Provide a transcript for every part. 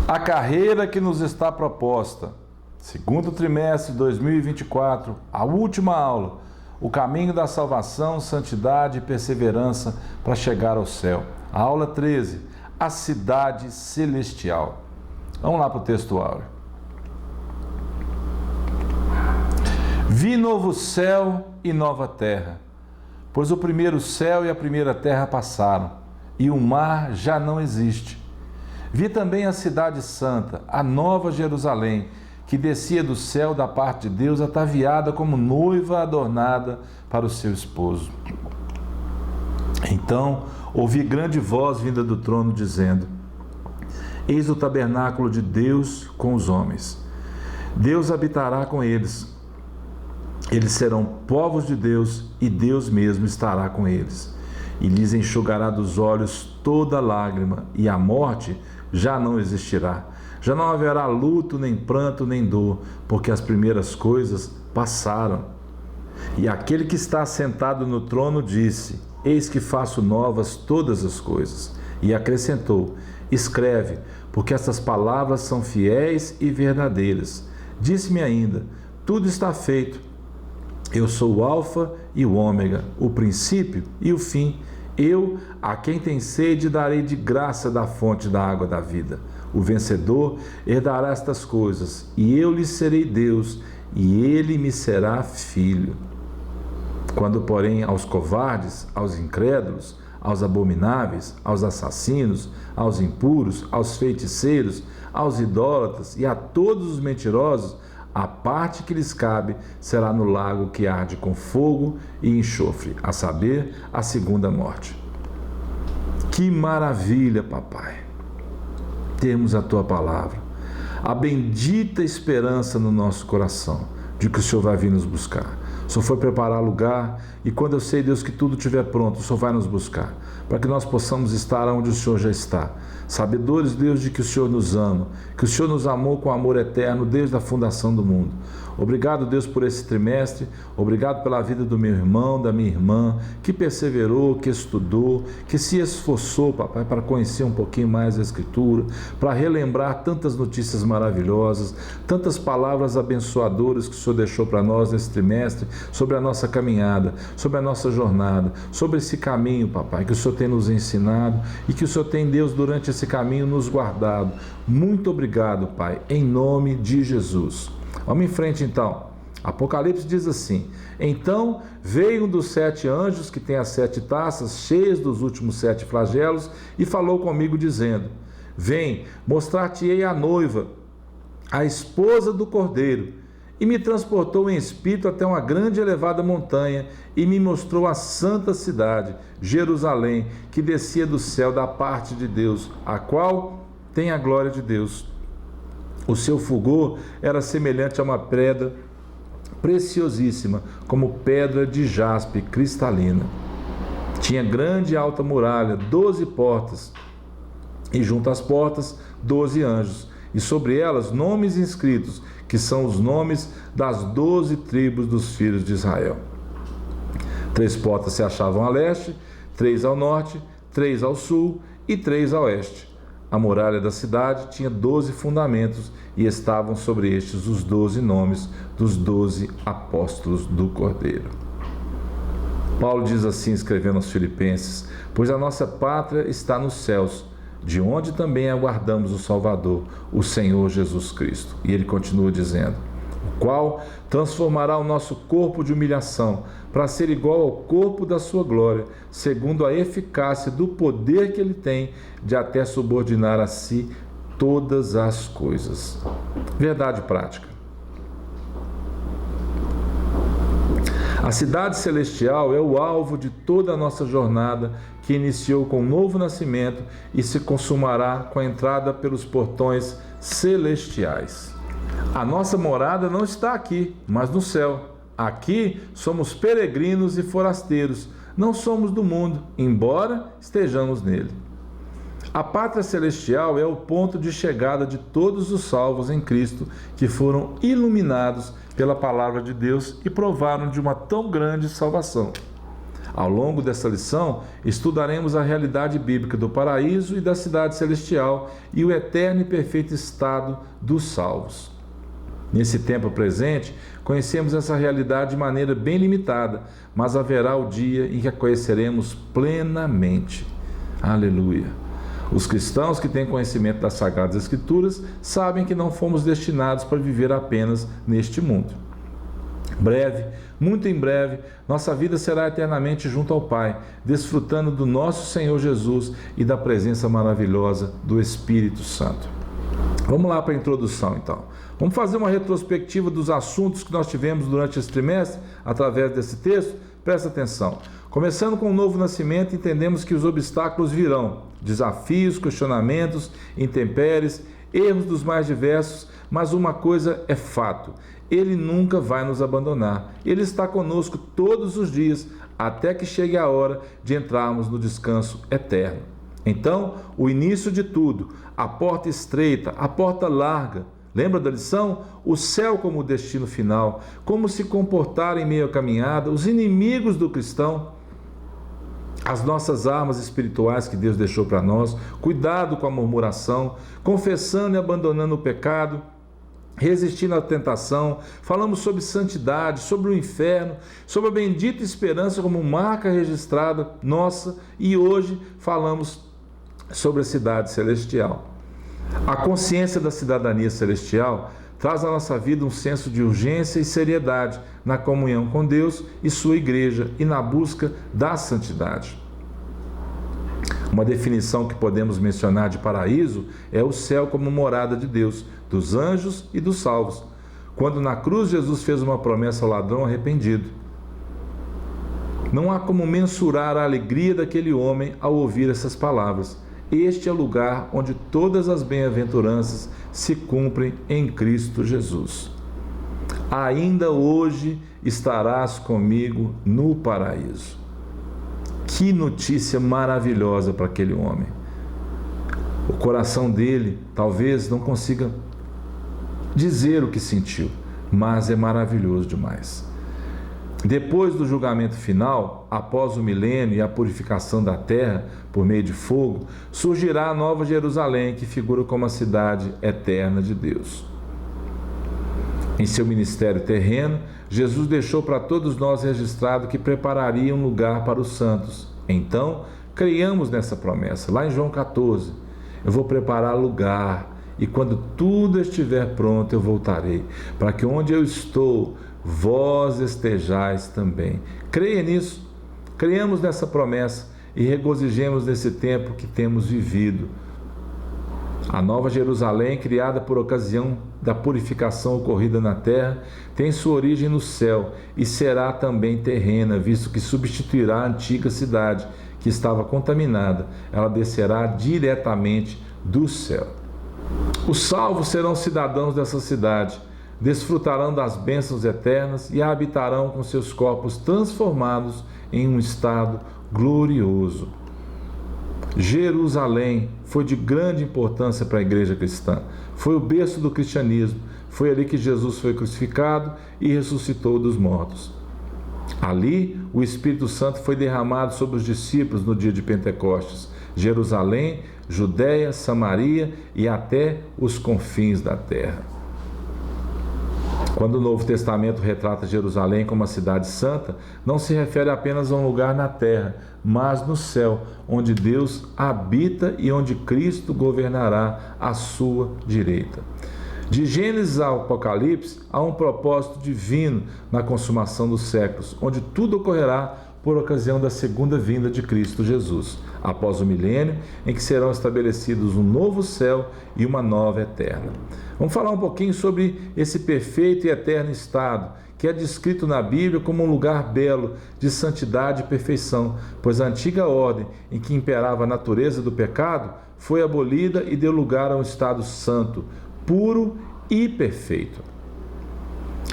A carreira que nos está proposta, segundo trimestre de 2024, a última aula, o caminho da salvação, santidade e perseverança para chegar ao céu. A aula 13, a cidade celestial. Vamos lá para o texto áureo. Vi novo céu e nova terra, pois o primeiro céu e a primeira terra passaram, e o mar já não existe. Vi também a cidade santa, a nova Jerusalém, que descia do céu da parte de Deus, ataviada como noiva adornada para o seu esposo. Então ouvi grande voz vinda do trono, dizendo: Eis o tabernáculo de Deus com os homens. Deus habitará com eles. Eles serão povos de Deus, e Deus mesmo estará com eles. E lhes enxugará dos olhos toda lágrima, e a morte já não existirá. Já não haverá luto, nem pranto, nem dor, porque as primeiras coisas passaram. E aquele que está sentado no trono disse: Eis que faço novas todas as coisas. E acrescentou: Escreve, porque estas palavras são fiéis e verdadeiras. Disse-me ainda: Tudo está feito. Eu sou o Alfa e o Ômega, o princípio e o fim. Eu, a quem tem sede, darei de graça da fonte da água da vida. O vencedor herdará estas coisas, e eu lhe serei Deus, e ele me será filho. Quando, porém, aos covardes, aos incrédulos, aos abomináveis, aos assassinos, aos impuros, aos feiticeiros, aos idólatras e a todos os mentirosos, a parte que lhes cabe será no lago que arde com fogo e enxofre, a saber, a segunda morte. Que maravilha, papai, termos a tua palavra, a bendita esperança no nosso coração de que o Senhor vai vir nos buscar. O Senhor foi preparar lugar, e quando eu sei, Deus, que tudo estiver pronto, o Senhor vai nos buscar, para que nós possamos estar onde o Senhor já está. Sabedores, Deus, de que o Senhor nos ama, que o Senhor nos amou com amor eterno desde a fundação do mundo. Obrigado, Deus, por esse trimestre, obrigado pela vida do meu irmão, da minha irmã, que perseverou, que estudou, que se esforçou, papai, para conhecer um pouquinho mais a Escritura, para relembrar tantas notícias maravilhosas, tantas palavras abençoadoras que o Senhor deixou para nós nesse trimestre, sobre a nossa caminhada, sobre a nossa jornada, sobre esse caminho, papai, que o Senhor tem nos ensinado e que o Senhor tem, Deus, durante esse caminho nos guardado. Muito obrigado, Pai, em nome de Jesus. Vamos em frente então. Apocalipse diz assim: Então veio um dos 7 anjos que tem as 7 taças cheias dos últimos 7 flagelos e falou comigo dizendo: Vem, mostrar-te-ei a noiva, a esposa do Cordeiro. E me transportou em espírito até uma grande e elevada montanha e me mostrou a santa cidade, Jerusalém, que descia do céu da parte de Deus, a qual tem a glória de Deus. O seu fulgor era semelhante a uma pedra preciosíssima, como pedra de jaspe cristalina. Tinha grande e alta muralha, 12 portas, e junto às portas 12 anjos, e sobre elas nomes inscritos, que são os nomes das 12 tribos dos filhos de Israel. 3 portas se achavam a leste, 3 ao norte, 3 ao sul e 3 a oeste. A muralha da cidade tinha 12 fundamentos e estavam sobre estes os 12 nomes dos 12 apóstolos do Cordeiro. Paulo diz assim, escrevendo aos Filipenses: Pois a nossa pátria está nos céus, de onde também aguardamos o Salvador, o Senhor Jesus Cristo. E ele continua dizendo: O qual transformará o nosso corpo de humilhação para ser igual ao corpo da sua glória, segundo a eficácia do poder que ele tem de até subordinar a si todas as coisas. Verdade prática. A cidade celestial é o alvo de toda a nossa jornada, que iniciou com um novo nascimento e se consumará com a entrada pelos portões celestiais. A nossa morada não está aqui, mas no céu. Aqui somos peregrinos e forasteiros, não somos do mundo, embora estejamos nele. A pátria celestial é o ponto de chegada de todos os salvos em Cristo, que foram iluminados pela palavra de Deus e provaram de uma tão grande salvação. Ao longo dessa lição, estudaremos a realidade bíblica do paraíso e da cidade celestial e o eterno e perfeito estado dos salvos. Nesse tempo presente, conhecemos essa realidade de maneira bem limitada, mas haverá o dia em que a conheceremos plenamente. Aleluia! Os cristãos que têm conhecimento das Sagradas Escrituras sabem que não fomos destinados para viver apenas neste mundo. Breve, muito em breve, nossa vida será eternamente junto ao Pai, desfrutando do nosso Senhor Jesus e da presença maravilhosa do Espírito Santo. Vamos lá para a introdução, então. Vamos fazer uma retrospectiva dos assuntos que nós tivemos durante esse trimestre, através desse texto? Presta atenção. Começando com o novo nascimento, entendemos que os obstáculos virão, desafios, questionamentos, intempéries, erros dos mais diversos, mas uma coisa é fato: Ele nunca vai nos abandonar. Ele está conosco todos os dias, até que chegue a hora de entrarmos no descanso eterno. Então, o início de tudo, a porta estreita, a porta larga. Lembra da lição? O céu como destino final, como se comportar em meio à caminhada, os inimigos do cristão, as nossas armas espirituais que Deus deixou para nós, cuidado com a murmuração, confessando e abandonando o pecado, resistindo à tentação. Falamos sobre santidade, sobre o inferno, sobre a bendita esperança como marca registrada nossa, e hoje falamos sobre a cidade celestial. A consciência da cidadania celestial traz à nossa vida um senso de urgência e seriedade na comunhão com Deus e sua igreja e na busca da santidade. Uma definição que podemos mencionar de paraíso é o céu como morada de Deus, dos anjos e dos salvos, quando na cruz Jesus fez uma promessa ao ladrão arrependido. Não há como mensurar a alegria daquele homem ao ouvir essas palavras. Este é o lugar onde todas as bem-aventuranças se cumprem em Cristo Jesus. Ainda hoje estarás comigo no paraíso. Que notícia maravilhosa para aquele homem. O coração dele talvez não consiga dizer o que sentiu, mas é maravilhoso demais. Depois do julgamento final, após o milênio e a purificação da terra por meio de fogo, surgirá a nova Jerusalém, que figura como a cidade eterna de Deus. Em seu ministério terreno, Jesus deixou para todos nós registrado que prepararia um lugar para os santos. Então, creiamos nessa promessa. Lá em João 14, eu vou preparar lugar, e quando tudo estiver pronto, eu voltarei, para que onde eu estou, vós estejais também. Creia nisso, creiamos nessa promessa e regozijemos nesse tempo que temos vivido. A nova Jerusalém, criada por ocasião da purificação ocorrida na terra, tem sua origem no céu e será também terrena, visto que substituirá a antiga cidade que estava contaminada. Ela descerá diretamente do céu. Os salvos serão cidadãos dessa cidade, desfrutarão das bênçãos eternas e a habitarão com seus corpos transformados em um estado glorioso. Jerusalém foi de grande importância para a igreja cristã. Foi o berço do cristianismo. Foi ali que Jesus foi crucificado e ressuscitou dos mortos. Ali, o Espírito Santo foi derramado sobre os discípulos no dia de Pentecostes. Jerusalém, Judéia, Samaria e até os confins da terra. Quando o Novo Testamento retrata Jerusalém como a cidade santa, não se refere apenas a um lugar na terra, mas no céu, onde Deus habita e onde Cristo governará à sua direita. De Gênesis ao Apocalipse, há um propósito divino na consumação dos séculos, onde tudo ocorrerá por ocasião da segunda vinda de Cristo Jesus, após o milênio, em que serão estabelecidos um novo céu e uma nova eterna. Vamos falar um pouquinho sobre esse perfeito e eterno estado, que é descrito na Bíblia como um lugar belo, de santidade e perfeição, pois a antiga ordem em que imperava a natureza do pecado foi abolida e deu lugar a um estado santo, puro e perfeito.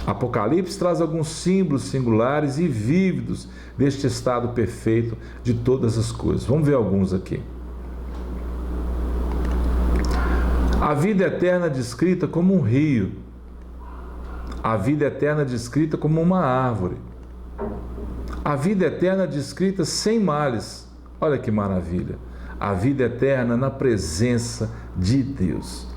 Apocalipse traz alguns símbolos singulares e vívidos deste estado perfeito de todas as coisas. Vamos ver alguns aqui. A vida eterna descrita como um rio. A vida eterna descrita como uma árvore. A vida eterna descrita sem males. Olha que maravilha. A vida eterna na presença de Deus.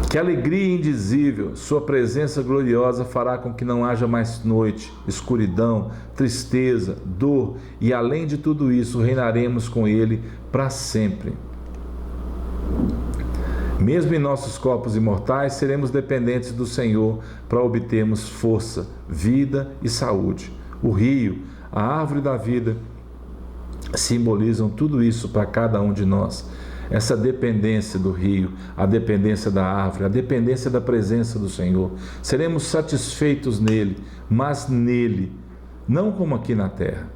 Que alegria indizível, sua presença gloriosa fará com que não haja mais noite, escuridão, tristeza, dor, e além de tudo isso, reinaremos com Ele para sempre. Mesmo em nossos corpos imortais, seremos dependentes do Senhor para obtermos força, vida e saúde. O rio, a árvore da vida, simbolizam tudo isso para cada um de nós. Essa dependência do rio, a dependência da árvore, a dependência da presença do Senhor. Seremos satisfeitos nele, mas nele, não como aqui na terra,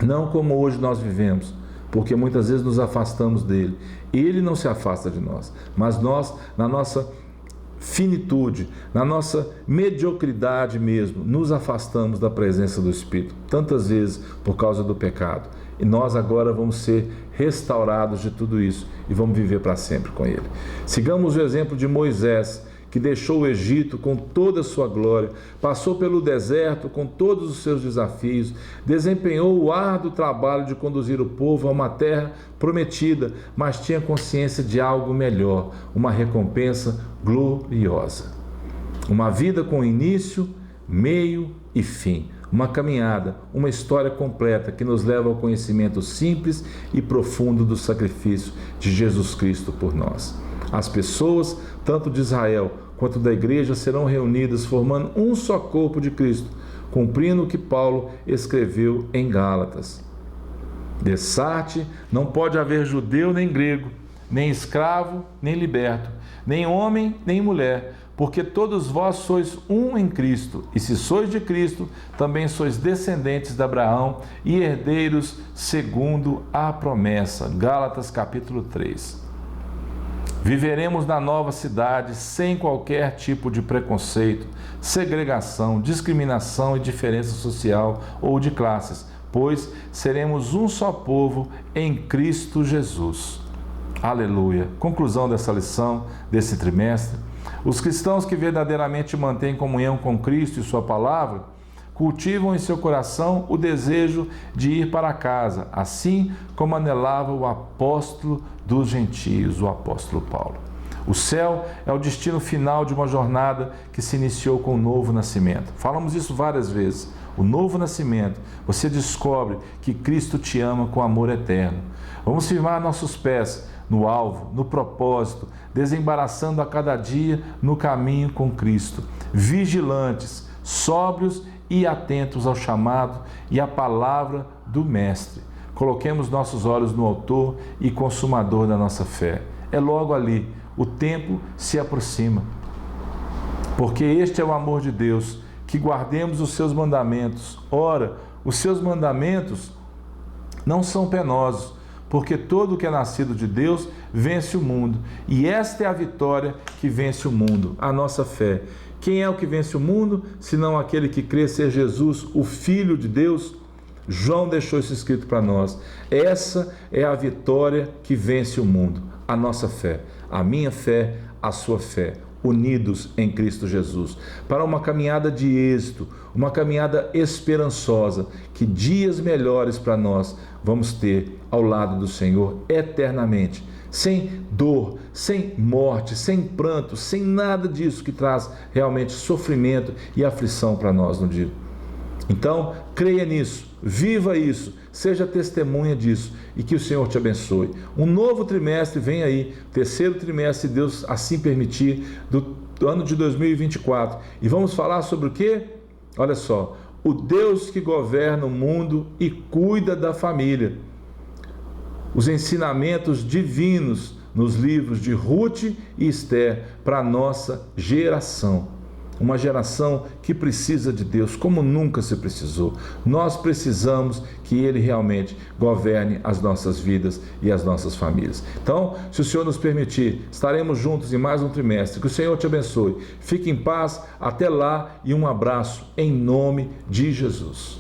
não como hoje nós vivemos, porque muitas vezes nos afastamos dele. Ele não se afasta de nós, mas nós, na nossa finitude, na nossa mediocridade mesmo, nos afastamos da presença do Espírito, tantas vezes por causa do pecado. E nós agora vamos ser restaurados de tudo isso e vamos viver para sempre com Ele. Sigamos o exemplo de Moisés, que deixou o Egito com toda a sua glória, passou pelo deserto com todos os seus desafios, desempenhou o árduo trabalho de conduzir o povo a uma terra prometida, mas tinha consciência de algo melhor, uma recompensa gloriosa. Uma vida com início, meio e fim. Uma caminhada, uma história completa que nos leva ao conhecimento simples e profundo do sacrifício de Jesus Cristo por nós. As pessoas, tanto de Israel quanto da igreja, serão reunidas formando um só corpo de Cristo, cumprindo o que Paulo escreveu em Gálatas. Dessarte, não pode haver judeu nem grego, nem escravo nem liberto, nem homem nem mulher, porque todos vós sois um em Cristo, e se sois de Cristo, também sois descendentes de Abraão e herdeiros segundo a promessa. Gálatas capítulo 3. Viveremos na nova cidade sem qualquer tipo de preconceito, segregação, discriminação e diferença social ou de classes, pois seremos um só povo em Cristo Jesus. Aleluia! Conclusão dessa lição, desse trimestre. Os cristãos que verdadeiramente mantêm comunhão com Cristo e sua palavra, cultivam em seu coração o desejo de ir para casa, assim como anelava o apóstolo dos gentios, o apóstolo Paulo. O céu é o destino final de uma jornada que se iniciou com o novo nascimento. Falamos isso várias vezes. O novo nascimento, você descobre que Cristo te ama com amor eterno. Vamos firmar nossos pés no alvo, no propósito, desembaraçando a cada dia no caminho com Cristo, vigilantes, sóbrios e atentos ao chamado e à palavra do Mestre. Coloquemos nossos olhos no autor e consumador da nossa fé. É logo ali, o tempo se aproxima. Porque este é o amor de Deus, que guardemos os seus mandamentos. Ora, os seus mandamentos não são penosos, porque todo o que é nascido de Deus vence o mundo. E esta é a vitória que vence o mundo, a nossa fé. Quem é o que vence o mundo, senão aquele que crê ser Jesus, o Filho de Deus? João deixou isso escrito para nós. Essa é a vitória que vence o mundo, a nossa fé, a minha fé, a sua fé, unidos em Cristo Jesus, para uma caminhada de êxito, uma caminhada esperançosa, que dias melhores para nós vamos ter ao lado do Senhor eternamente, sem dor, sem morte, sem pranto, sem nada disso que traz realmente sofrimento e aflição para nós no dia. Então, creia nisso, viva isso, seja testemunha disso e que o Senhor te abençoe. Um novo trimestre vem aí, terceiro trimestre, se Deus assim permitir, do ano de 2024. E vamos falar sobre o quê? Olha só, o Deus que governa o mundo e cuida da família. Os ensinamentos divinos nos livros de Ruth e Esther para a nossa geração. Uma geração que precisa de Deus como nunca se precisou. Nós precisamos que Ele realmente governe as nossas vidas e as nossas famílias. Então, se o Senhor nos permitir, estaremos juntos em mais um trimestre. Que o Senhor te abençoe. Fique em paz, até lá e um abraço em nome de Jesus.